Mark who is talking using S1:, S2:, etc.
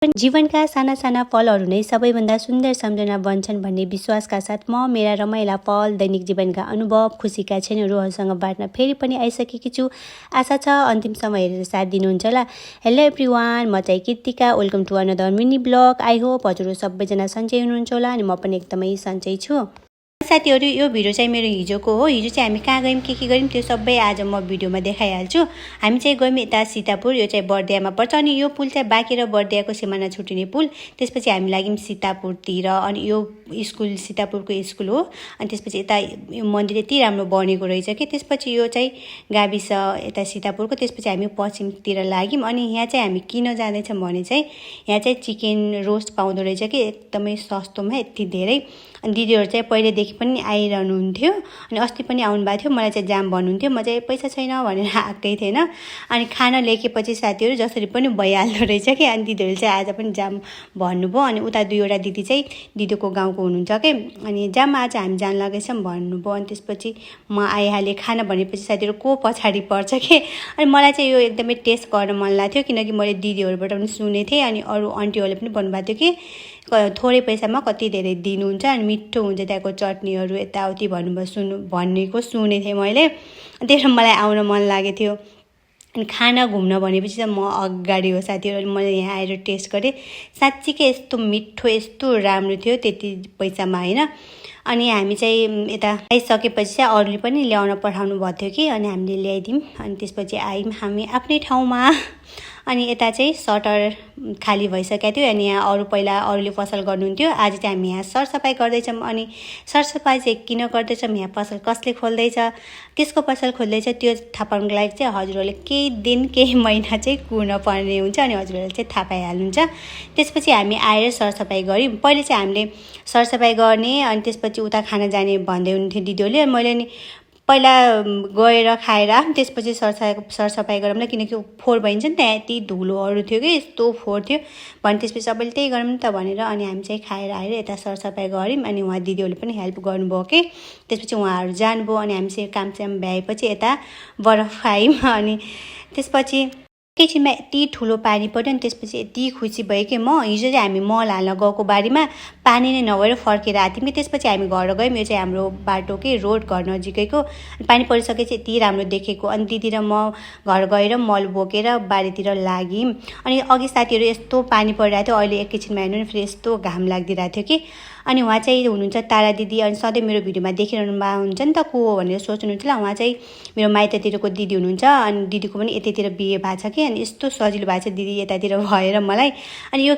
S1: जीवनका साना साना पलहरू नै सबैभन्दा सुन्दर सम्झना बन्छन् भन्ने विश्वासका साथ म मेरा रमाइला पल, दैनिक जीवनका अनुभव, खुसीका क्षणहरूसँग बाँड्न फेरि पनि आइसकेकी छु। आशा छ अन्तिम समय हेरेर साथ दिनुहुन्छ होला। हेलो एभ्रिवान, म चाहिँ Kritika. Welcome to another mini vlog. I hope हजुरहरू सबैजना सन्चै हुनुहुन्छ होला अनि म पनि एकदमै सन्चै छु। साथीहरू, यो भिडियो चाहिँ मेरो हिजोको हो। हिजो चाहिँ हामी कहाँ गयौँ, के गयौँ त्यो सबै आज म भिडियोमा देखाइहाल्छु। हामी चाहिँ गयौँ यता सीतापुर, यो चाहिँ बर्दियामा पर्छ अनि यो पुल चाहिँ बाँके र बर्दियाको सिमाना छुटिने पुल। त्यसपछि हामी लाग्यौँ सीतापुरतिर अनि यो स्कुल सीतापुरको स्कुल हो। अनि त्यसपछि यता यो मन्दिर यति राम्रो बनेको रहेछ कि त्यसपछि यो चाहिँ गाविस यता सीतापुरको। त्यसपछि हामी पश्चिमतिर लाग्यौँ अनि यहाँ चाहिँ हामी किन जाँदैछौँ भने चाहिँ यहाँ चाहिँ चिकन रोस्ट पाउँदो रहेछ कि एकदमै सस्तोमा यति धेरै। अनि दिदीहरू चाहिँ पहिलेदेखि पनि आइरहनुहुन्थ्यो अनि अस्ति पनि आउनुभएको थियो। मलाई चाहिँ जाम भन्नुहुन्थ्यो, म चाहिँ पैसा छैन भनेर आएकै थिएन। अनि खाना लेखेपछि साथीहरू जसरी पनि भइहाल्दो रहेछ कि। अनि दिदीहरू चाहिँ आज पनि जाम भन्नुभयो अनि उता दुईवटा दिदी चाहिँ दिदीको गाउँको हुनुहुन्छ कि अनि जाम आज हामी जान लागेछौँ भन्नुभयो। अनि त्यसपछि म आइहालेँ। खाना भनेपछि साथीहरू को पछाडि पर्छ कि। अनि मलाई चाहिँ यो एकदमै टेस्ट गर्न मन लाग्थ्यो किनकि मैले दिदीहरूबाट पनि सुनेको थिएँ अनि अरू आन्टीहरूले पनि भन्नुभएको थियो कि थोरै पैसामा कति धेरै दिनुहुन्छ अनि मिठो हुन्छ त्यहाँको चटनीहरू यताउति भन्नुभयो। भनेको सुनेको थिएँ मैले। त्यही भएर मलाई आउन मन लागेको थियो। अनि खाना घुम्न भनेपछि चाहिँ म अगाडि हो साथीहरू। मैले यहाँ आएर टेस्ट गरेँ, साँच्चीकै यस्तो मिठो यस्तो राम्रो थियो त्यति पैसामा होइन। अनि हामी चाहिँ यता आइसकेपछि चाहिँ अरूले पनि ल्याउन पठाउनु भएको थियो कि अनि हामीले ल्याइदियौँ। अनि त्यसपछि आयौँ हामी आफ्नै ठाउँमा। अनि यता चाहिँ सटर खाली भइसकेको थियो अनि यहाँ पहिला अरूले पसल गर्नुहुन्थ्यो। आज चाहिँ हामी यहाँ सरसफाइ गर्दैछौँ। अनि सरसफाइ चाहिँ किन गर्दैछौँ, यहाँ पसल कसले खोल्दैछ, कसको पसल खोल्दैछ त्यो थाहा पाउनुको लागि चाहिँ हजुरहरूले केही दिन केही महिना चाहिँ कुर्न पर्ने हुन्छ अनि हजुरहरूले चाहिँ थाहा पाइहाल्नुहुन्छ। त्यसपछि हामी आएर सरसफाइ गऱ्यौँ। पहिले चाहिँ हामीले सरसफाइ गर्ने अनि त्यसपछि उता खाना जाने भन्दै हुनुहुन्थ्यो दिदीहरूले। मैले नि पहिला गएर खाएर त्यसपछि सरसफाइ गरौँ न किनकि फोहोर भइन्छ नि त्यहाँ यति धुलोहरू थियो कि यस्तो फोहोर थियो भने त्यसपछि सबैले त्यही गरौँ नि त भनेर अनि हामी चाहिँ खाएर आएर यता सरसफाइ गऱ्यौँ। अनि उहाँ दिदीहरूले पनि हेल्प गर्नुभयो कि त्यसपछि उहाँहरू जानुभयो अनि हामी चाहिँ कामसाम भ्याएपछि यता बरफ खायौँ। अनि त्यसपछि एकैछिनमा यति ठुलो पानी पऱ्यो अनि त्यसपछि यति खुसी भयो कि म हिजो चाहिँ हामी मल हाल्न गएको बारीमा पानी नै नभएर फर्केर आएको थियौँ कि त्यसपछि हामी घर गयौँ। यो चाहिँ हाम्रो बाटो कि रोड घर नजिकैको। पानी परिसकेपछि यति राम्रो देखेको अनि दिदी र म घर गएर मल बोकेर बारीतिर लाग्यौँ। अनि अघि साथीहरू यस्तो पानी परिरहेको थियो, अहिले एकैछिनमा हेर्नु नि फेरि यस्तो घाम लागिदिरहेको थियो कि। अनि उहाँ चाहिँ हुनुहुन्छ तारा दिदी अनि सधैँ मेरो भिडियोमा देखिरहनु भएको हुन्छ नि त को हो भनेर सोच्नुहुन्छ होला। उहाँ चाहिँ मेरो माइततिरको दिदी हुनुहुन्छ अनि दिदीको पनि यतैतिर बिहे भएको छ कि अनि यस्तो सजिलो भएको छ दिदी यतातिर भएर मलाई। अनि यो